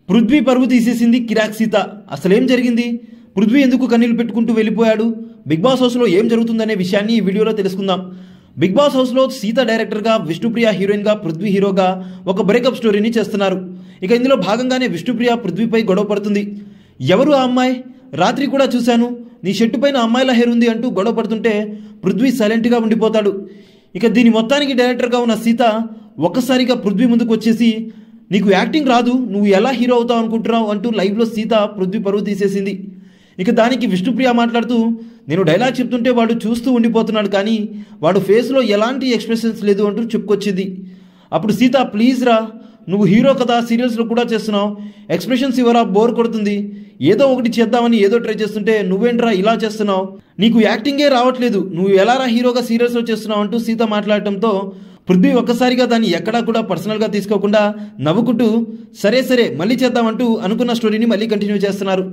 పృథ్వీ పరువు తీసేసింది కిరాక్ సీత. అసలేం జరిగింది? పృథ్వీ ఎందుకు కన్నీళ్లు పెట్టుకుంటూ వెళ్ళిపోయాడు? బిగ్ బాస్ హౌస్లో ఏం జరుగుతుందనే విషయాన్ని ఈ వీడియోలో తెలుసుకుందాం. బిగ్ బాస్ హౌస్లో సీత డైరెక్టర్గా, విష్ణుప్రియ హీరోయిన్గా, పృథ్వీ హీరోగా ఒక బ్రేకప్ స్టోరీని చేస్తున్నారు. ఇక ఇందులో భాగంగానే విష్ణుప్రియ పృథ్వీపై గొడవ పడుతుంది. ఎవరు ఆ అమ్మాయి? రాత్రి కూడా చూశాను, నీ షర్టు పైన అమ్మాయిల హెయిర్ ఉంది అంటూ గొడవ పడుతుంటే పృథ్వీ సైలెంట్గా ఉండిపోతాడు. ఇక దీని మొత్తానికి డైరెక్టర్గా ఉన్న సీత ఒక్కసారిగా పృథ్వీ ముందుకు వచ్చేసి, నీకు యాక్టింగ్ రాదు, నువ్వు ఎలా హీరో అవుతావు అనుకుంటున్నావు అంటూ లైవ్లో సీత పృథ్వీ పరువు తీసేసింది. ఇక దానికి విష్ణుప్రియ మాట్లాడుతూ, నేను డైలాగ్ చెప్తుంటే వాడు చూస్తూ ఉండిపోతున్నాడు, కానీ వాడు ఫేస్లో ఎలాంటి ఎక్స్ప్రెషన్స్ లేదు అంటూ చెప్పుకొచ్చింది. అప్పుడు సీత, ప్లీజ్ రా, నువ్వు హీరో కదా, సీరియల్స్లో కూడా చేస్తున్నావు, ఎక్స్ప్రెషన్స్ ఇవ్వరా, బోర్ కొడుతుంది, ఏదో ఒకటి చేద్దామని ఏదో ట్రై చేస్తుంటే నువ్వేంట్రా ఇలా చేస్తున్నావు, నీకు యాక్టింగే రావట్లేదు, నువ్వు ఎలా రా హీరోగా సీరియల్స్లో చేస్తున్నావు అంటూ సీత మాట్లాడటంతో పృథ్వీ ఒక్కసారిగా దాన్ని ఎక్కడా కూడా పర్సనల్గా తీసుకోకుండా నవ్వుకుంటూ, సరే సరే మళ్ళీ చేద్దామంటూ అనుకున్న స్టోరీని మళ్ళీ కంటిన్యూ చేస్తున్నారు.